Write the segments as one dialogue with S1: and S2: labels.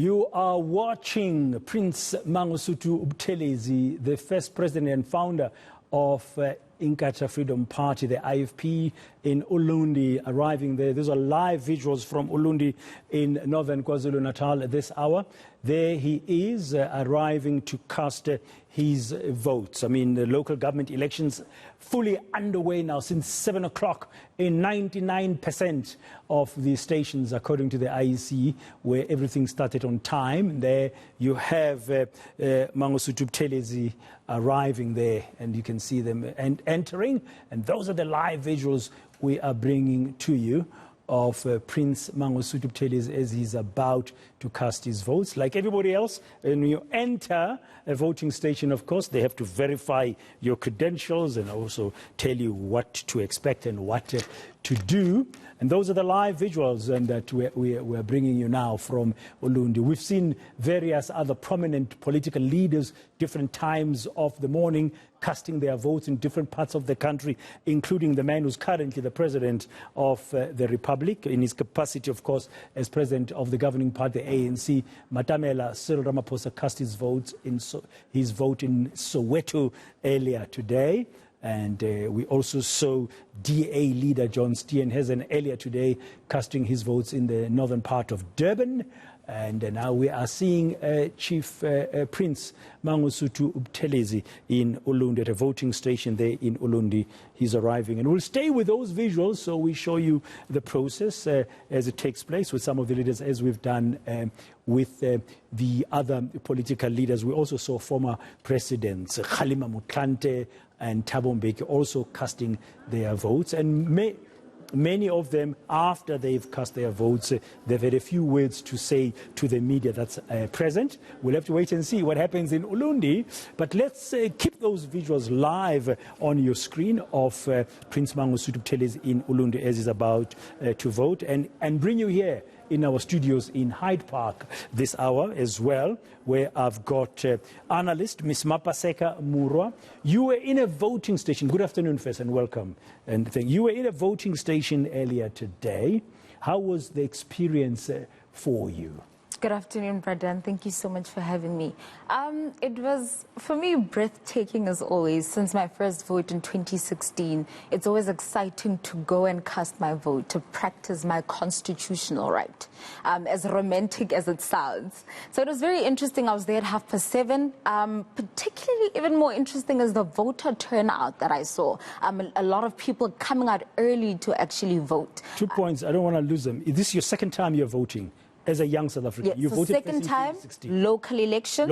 S1: You are watching Prince Mangosuthu Buthelezi, the first president and founder of eNCA Freedom Party, the IFP, in ULundi, arriving there. These are live visuals from ULundi in northern KwaZulu-Natal at this hour. There he is, arriving to cast his votes. I mean, the local government elections fully underway now since 7 o'clock in 99% of the stations, according to the IEC, where everything started on time. There you have Mangosuthu Buthelezi arriving there, and you can see them entering. And those are the live visuals we are bringing to you of Prince Mangosuthu Buthelezi as he's about to cast his votes. Like everybody else, when you enter a voting station, of course, they have to verify your credentials and also tell you what to expect and what to do. And those are the live visuals that we're bringing you now from ULundi. We've seen various other prominent political leaders, different times of the morning, casting their votes in different parts of the country, including the man who's currently the president of the Republic, in his capacity, of course, as president of the governing party, the ANC. Matamela Cyril Ramaphosa cast his vote in Soweto earlier today. And we also saw DA leader John Steenhuisen earlier today casting his votes in the northern part of Durban. And now we are seeing Chief Prince Mangosuthu Buthelezi in ULundi at a voting station there in ULundi. He's arriving. And we'll stay with those visuals, so we show you the process as it takes place with some of the leaders, as we've done with the other political leaders. We also saw former presidents Kgalema Motlanthe and Thabo Mbeki also casting their votes. And many of them, after they've cast their votes, they've had a few words to say to the media that's present. We'll have to wait and see what happens in ULundi. But let's keep those visuals live on your screen of Prince Mangosuthu Buthelezi in ULundi as he's about to vote, and bring you here in our studios in Hyde Park this hour as well, where I've got analyst Ms. Mapaseka Murwa. You were in a voting station. Good afternoon first and welcome. And you were in a voting station earlier today. How was the experience for you?
S2: Good afternoon, brother, and thank you so much for having me. It was, for me, breathtaking as always. Since my first vote in 2016, it's always exciting to go and cast my vote, to practice my constitutional right, as romantic as it sounds. So it was very interesting. I was there at 7:30. Particularly even more interesting is the voter turnout that I saw. A lot of people coming out early to actually vote.
S1: 2 points, I don't want to lose them. Is this your second time you're voting? As a young South African,
S2: yes,
S1: you
S2: so
S1: voted
S2: second time, local election,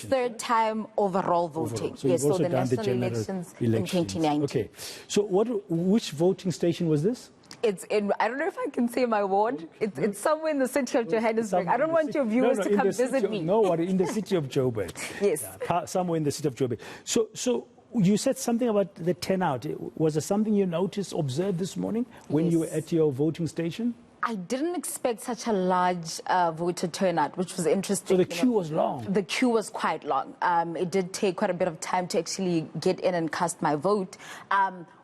S2: third time overall voting.
S1: Overall. So
S2: yes, so the
S1: done
S2: national elections in 2019.
S1: Okay, so which voting station was this?
S2: It's in, I don't know if I can say my ward. It's somewhere in the city of Johannesburg. I don't want your viewers to come visit me.
S1: No, in the city of Joburg.
S2: Yes.
S1: Yeah, somewhere in the city of Joburg. So you said something about the turnout. Was there something you noticed, observed this morning when you were at your voting station?
S2: I didn't expect such a large voter turnout, which was interesting.
S1: So the queue was long?
S2: The queue was quite long. It did take quite a bit of time to actually get in and cast my vote.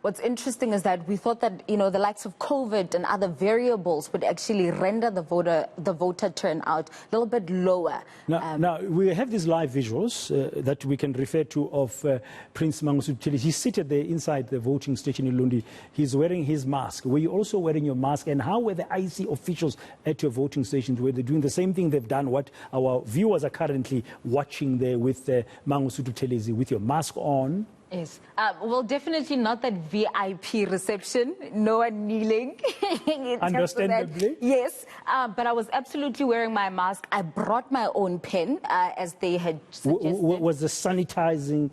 S2: What's interesting is that we thought that, the likes of COVID and other variables would actually render the voter turnout a little bit lower.
S1: Now we have these live visuals that we can refer to of Prince Mangosuthu Buthelezi. He's seated there inside the voting station in ULundi. He's wearing his mask. Were you also wearing your mask? And how were the IEC officials at your voting stations? Were they doing the same thing they've done, what our viewers are currently watching there with Mangosuthu Buthelezi, with your mask on?
S2: Yes. Well, definitely not that VIP reception. No one kneeling.
S1: Understandably.
S2: Yes. But I was absolutely wearing my mask. I brought my own pen, as they had suggested.
S1: Was the sanitizing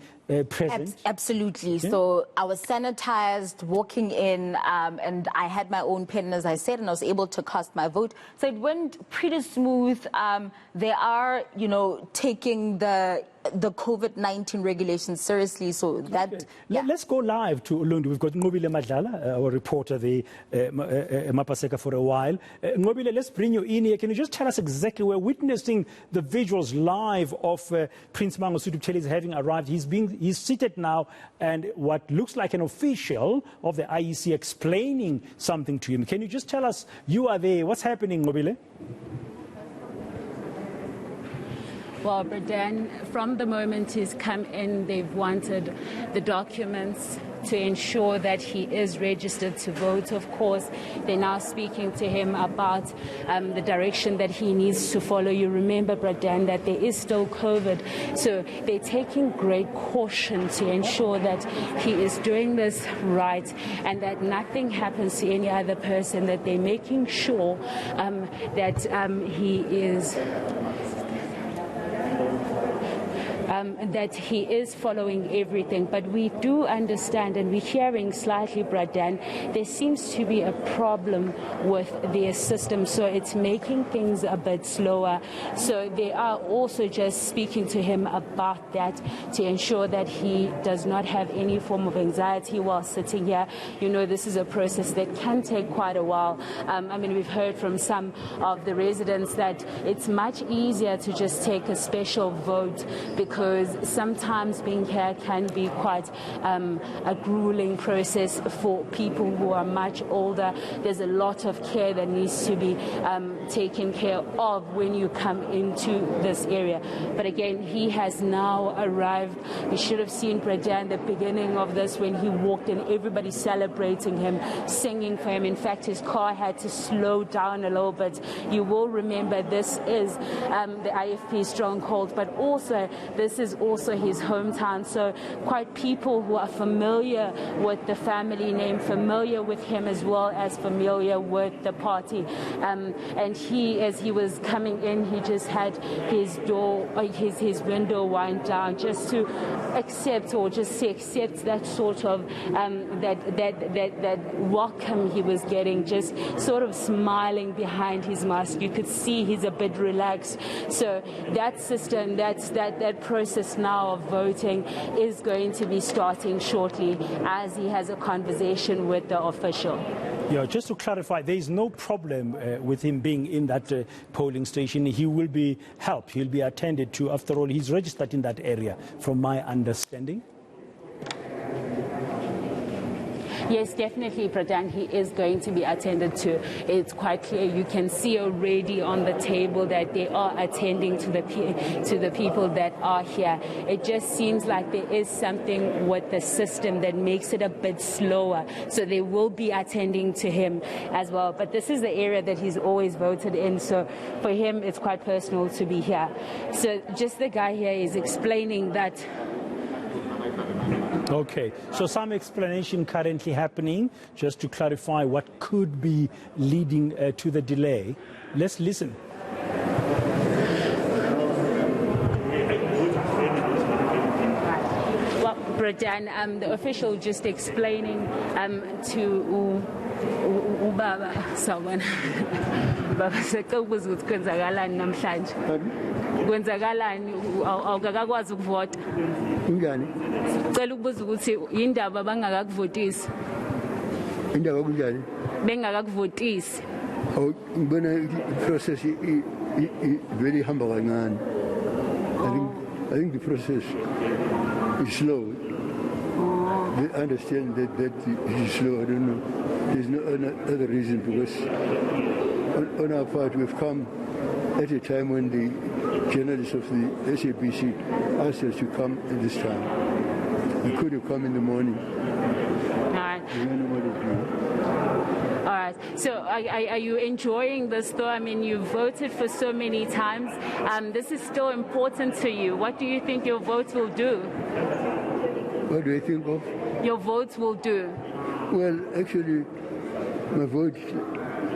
S1: present?
S2: Absolutely. Okay. So I was sanitized, walking in, and I had my own pen, as I said, and I was able to cast my vote. So it went pretty smooth. They are, taking the COVID-19 regulations seriously, so that...
S1: Okay. Yeah. Let's go live to ULundi. We've got Nqobile Madlala, our reporter there, Mapaseka for a while. Nqobile, let's bring you in here. Can you just tell us exactly, we're witnessing the visuals live of Prince Mangosuthu Buthelezi having arrived. He's seated now, and what looks like an official of the IEC explaining something to him. Can you just tell us, you are there, what's happening, Nqobile?
S3: Well, Bradan, from the moment he's come in, they've wanted the documents to ensure that he is registered to vote. Of course, they're now speaking to him about the direction that he needs to follow. You remember, Bradan, that there is still COVID, so they're taking great caution to ensure that he is doing this right and that nothing happens to any other person, that they're making sure that he is that he is following everything. But we do understand, and we're hearing slightly, Bradan, there seems to be a problem with their system, so it's making things a bit slower. So they are also just speaking to him about that to ensure that he does not have any form of anxiety while sitting here. You know, this is a process that can take quite a while. I mean, we've heard from some of the residents that it's much easier to just take a special vote, because sometimes being here can be quite a grueling process for people who are much older. There's a lot of care that needs to be taken care of when you come into this area. But again, he has now arrived. You should have seen Bradan at the beginning of this when he walked in, everybody celebrating him, singing for him. In fact, his car had to slow down a little bit. You will remember this is the IFP stronghold, but also this is also his hometown, so quite people who are familiar with the family name, familiar with him as well as familiar with the party. And he, as he was coming in, he just had his door, his window wind down, just to accept, or just to accept that sort of that welcome he was getting, just sort of smiling behind his mask. You could see he's a bit relaxed. So that system, that process now of voting is going to be starting shortly as he has a conversation with the official.
S1: Yeah, just to clarify, there is no problem with him being in that polling station. He will be helped. He'll be attended to. After all, he's registered in that area, from my understanding.
S3: Yes, definitely, Bradan, he is going to be attended to. It's quite clear. You can see already on the table that they are attending to the people that are here. It just seems like there is something with the system that makes it a bit slower. So they will be attending to him as well. But this is the area that he's always voted in. So for him, it's quite personal to be here. So just the guy here is explaining that.
S1: Okay, so some explanation currently happening, just to clarify what could be leading to the delay. Let's listen.
S3: Well, Bradan, the official just explaining to Ubaba Sawan. Baba sekubuza ukuthi kwenzakalani namhlanje. Kwenzakalani awukakwazi ukuvota?
S4: Kunjani?
S3: Cela ukubuza ukuthi yindaba bangakakuvotisi.
S4: Indaba kunjani?
S3: Bengakakuvotisi.
S4: Ngibona i-process very humble kancane. I think the process is slow. They understand that it is slow. I don't know. There's no other reason, because on our part we've come at a time when the journalists of the SABC asked us to come at this time. We could have come in the morning.
S3: All right. All right. So are you enjoying this though? I mean, you've voted for so many times. This is still important to you. What do you think your votes will do?
S4: What do I think of?
S3: Your votes will do.
S4: Well, actually, my vote,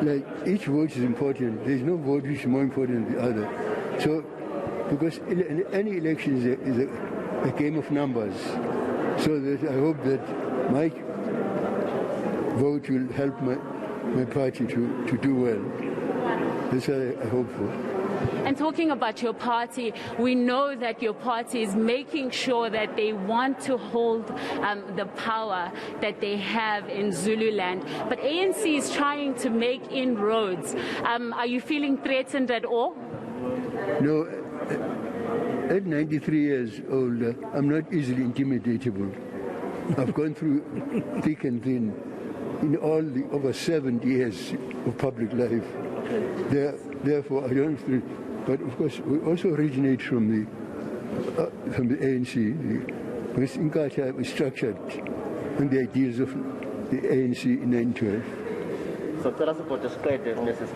S4: like each vote is important. There's no vote which is more important than the other. So, because any election is a game of numbers. So that I hope that my vote will help my party to do well. That's what I hope for.
S3: And talking about your party, we know that your party is making sure that they want to hold the power that they have in Zululand. But ANC is trying to make inroads. Are you feeling threatened at all?
S4: No. At 93 years old, I'm not easily intimidatable. I've gone through thick and thin in all the over 70 years of public life. Therefore, I don't feel But of course, we also originate from the ANC, because Inkatha was structured on the ideals of the ANC in 1912.
S5: So tell us about the spread of Mrs.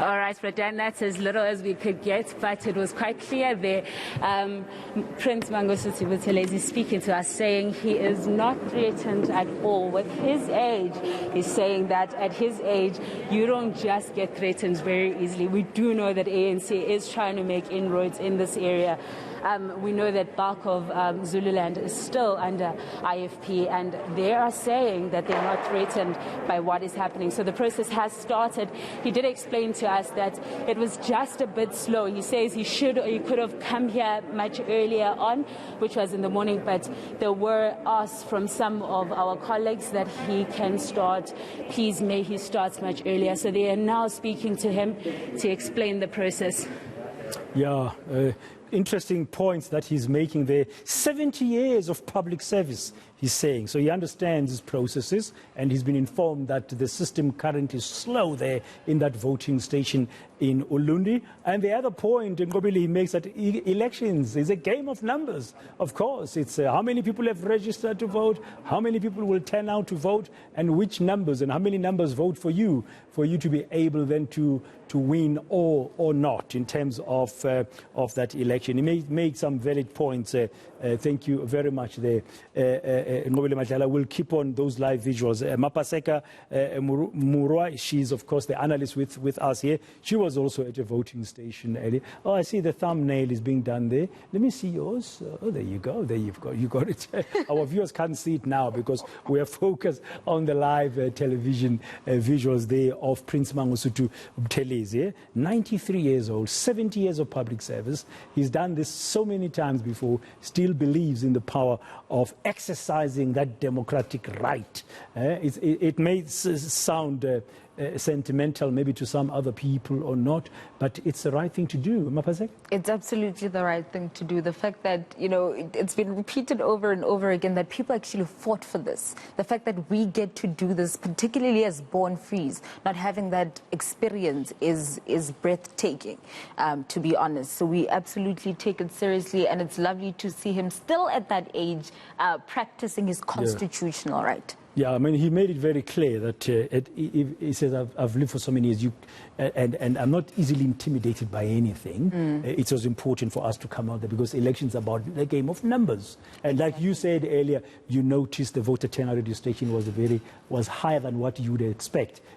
S3: All right, Bradan, that's as little as we could get, but it was quite clear there. Prince Mangosuthu Buthelezi speaking to us, saying he is not threatened at all. With his age, he's saying that at his age, you don't just get threatened very easily. We do know that ANC is trying to make inroads in this area. We know that bulk of Zululand is still under IFP, and they are saying that they're not threatened by what is happening. So the process has started. He did explain to us that it was just a bit slow. He says he could have come here much earlier on, which was in the morning, but there were asks from some of our colleagues that he can start. Please, may he start much earlier. So they are now speaking to him to explain the process.
S1: Yeah. Interesting points that he's making there. 70 years of public service, he's saying. So he understands his processes, and he's been informed that the system currently is slow there in that voting station in ULundi. And the other point Nqobile he makes that elections is a game of numbers. Of course, it's how many people have registered to vote, how many people will turn out to vote, and which numbers and how many numbers vote for you to be able then to win or not in terms of that election. He made some valid points. Thank you very much there. Nqobile Madlala will keep on those live visuals. Mapaseka Murwa, she's of course the analyst with us here. She was also at a voting station earlier. Oh, I see the thumbnail is being done there. Let me see yours. Oh, there you go. There you got it. Our viewers can't see it now because we are focused on the live television visuals there of Prince Mangosuthu Buthelezi. 93 years old, 70 years of public service. He's done this so many times before, still believes in the power of exercising that democratic right. It may sound sentimental maybe to some other people or not, but it's the right thing to do. Mapasek?
S2: It's absolutely the right thing to do. The fact that, it's been repeated over and over again that people actually fought for this. The fact that we get to do this, particularly as born frees, not having that experience is breathtaking, to be honest. So we absolutely take it seriously, and it's lovely to see him still at that age practicing his constitutional right.
S1: Yeah, I mean, he made it very clear that he says, I've lived for so many years, and I'm not easily intimidated by anything. It was important for us to come out there because elections are about the game of numbers. And like you said earlier, you noticed the voter turnout at your station was higher than what you would expect.